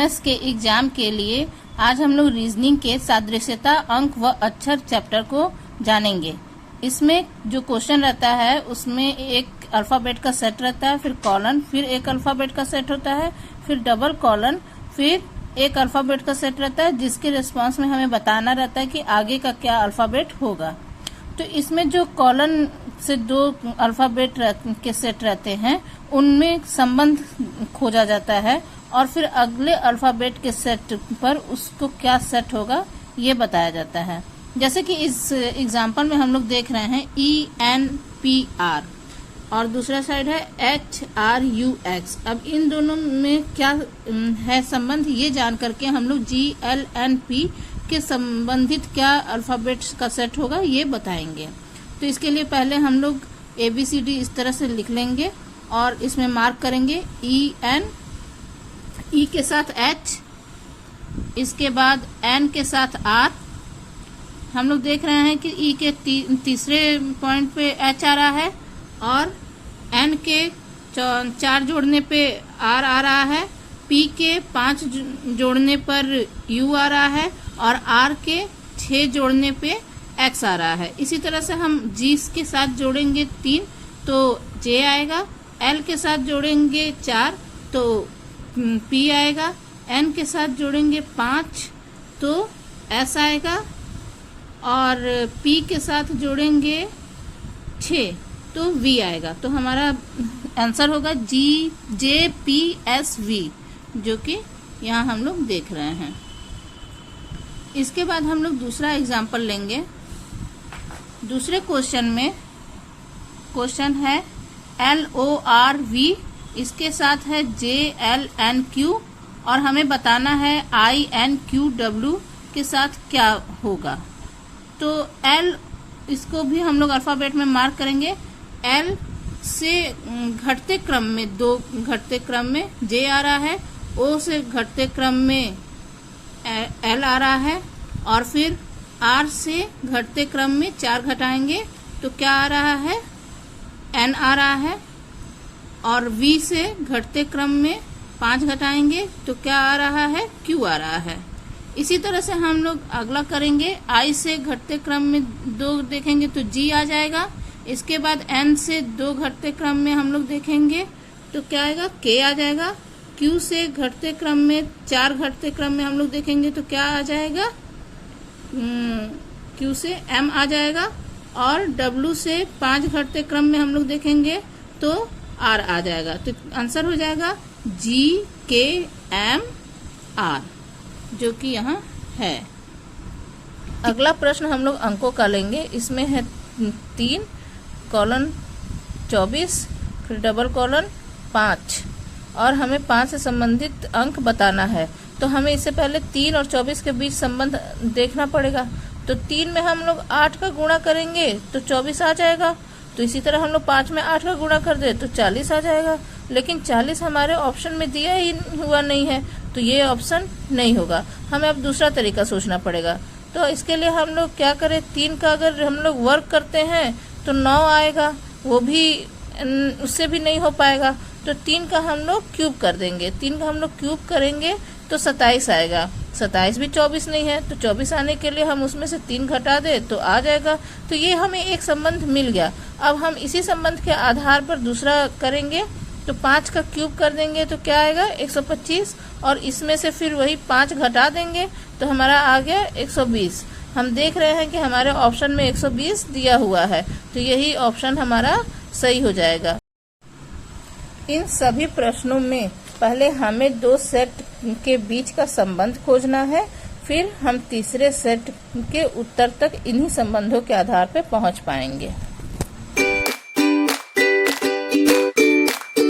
MS के exam के लिए आज हम लोग रीजनिंग के सादृश्यता अंक व अक्षर चैप्टर को जानेंगे। इसमें जो क्वेश्चन रहता है उसमें एक अल्फाबेट का सेट रहता है, फिर कॉलन, फिर एक अल्फाबेट का सेट होता है, फिर डबल कॉलन, फिर एक अल्फाबेट का सेट रहता है जिसके रिस्पांस में हमें बताना रहता है कि आगे का क्या अल्फाबेट होगा। तो इसमें जो कॉलन से दो अल्फाबेट के सेट रहते हैं उनमें संबंध खोजा जाता है और फिर अगले अल्फाबेट के सेट पर उसको क्या सेट होगा ये बताया जाता है। जैसे कि इस एग्जाम्पल में हम लोग देख रहे हैं ENPR और दूसरा साइड है HRUX। अब इन दोनों में क्या है संबंध ये जान करके हम लोग GLNP के संबंधित क्या अल्फाबेट्स का सेट होगा ये बताएंगे। तो इसके लिए पहले हम लोग ABCD इस तरह से लिख लेंगे और इसमें मार्क करेंगे E के साथ H, इसके बाद N के साथ R। हम लोग देख रहे हैं कि E के तीसरे पॉइंट पे H आ रहा है और N के 4 जोड़ने पे R आ रहा है, P के 5 जोड़ने पर U आ रहा है और R के 6 जोड़ने पे X आ रहा है। इसी तरह से हम G के साथ जोड़ेंगे 3 तो J आएगा, L के साथ जोड़ेंगे 4 तो P आएगा, N के साथ जोड़ेंगे 5 तो S आएगा और P के साथ जोड़ेंगे 6 तो V आएगा। तो हमारा आंसर होगा JPSV, जो कि यहाँ हम लोग देख रहे हैं। इसके बाद हम लोग दूसरा एग्जाम्पल लेंगे। दूसरे क्वेश्चन में क्वेश्चन है LORV, इसके साथ है JLNQ और हमें बताना है INQW के साथ क्या होगा। तो L इसको भी हम लोग अल्फाबेट में मार्क करेंगे। L से घटते क्रम में 2 घटते क्रम में J आ रहा है, O से घटते क्रम में L आ रहा है और फिर R से घटते क्रम में 4 घटाएंगे तो क्या आ रहा है, N आ रहा है और V से घटते क्रम में 5 घटाएंगे तो क्या आ रहा है, Q आ रहा है। इसी तरह से हम लोग अगला करेंगे। I से घटते क्रम में 2 देखेंगे तो G आ जाएगा। इसके बाद N से 2 घटते क्रम में हम लोग देखेंगे तो क्या आएगा, K आ जाएगा। Q से घटते क्रम में 4 घटते क्रम में हम लोग देखेंगे तो क्या आ जाएगा, Q से M आ जाएगा और W से 5 घटते क्रम में हम लोग देखेंगे तो R आ जाएगा। तो आंसर हो जाएगा GKMR, जो कि यहाँ है। अगला प्रश्न हम लोग अंकों का लेंगे। इसमें है 3 कॉलन 24 फिर डबल कॉलन 5 और हमें 5 से संबंधित अंक बताना है। तो हमें इससे पहले 3 और 24 के बीच संबंध देखना पड़ेगा। तो 3 में हम लोग 8 का गुणा करेंगे तो 24 आ जाएगा। तो इसी तरह हम लोग 5 में 8 का गुणा कर दे तो 40 आ जाएगा। लेकिन 40 हमारे ऑप्शन में दिया ही हुआ नहीं है तो ये ऑप्शन नहीं होगा। हमें अब दूसरा तरीका सोचना पड़ेगा। तो इसके लिए हम लोग क्या करें, 3 का अगर हम लोग वर्क करते हैं तो 9 आएगा, वो भी उससे भी नहीं हो पाएगा। तो 3 का हम लोग क्यूब कर देंगे। 3 का हम लोग क्यूब करेंगे तो 27 आएगा। 27 भी 24 नहीं है तो 24 आने के लिए हम उसमें से 3 घटा दे तो आ जाएगा। तो ये हमें एक संबंध मिल गया। अब हम इसी संबंध के आधार पर दूसरा करेंगे। तो 5 का क्यूब कर देंगे तो क्या आएगा, 125 और इसमें से फिर वही 5 घटा देंगे तो हमारा आ गया 120। हम देख रहे हैं कि हमारे ऑप्शन में 120 दिया हुआ है तो यही ऑप्शन हमारा सही हो जाएगा। इन सभी प्रश्नों में पहले हमें 2 सेट के बीच का संबंध खोजना है, फिर हम तीसरे सेट के उत्तर तक इन्हीं संबंधों के आधार पर पहुंच पाएंगे।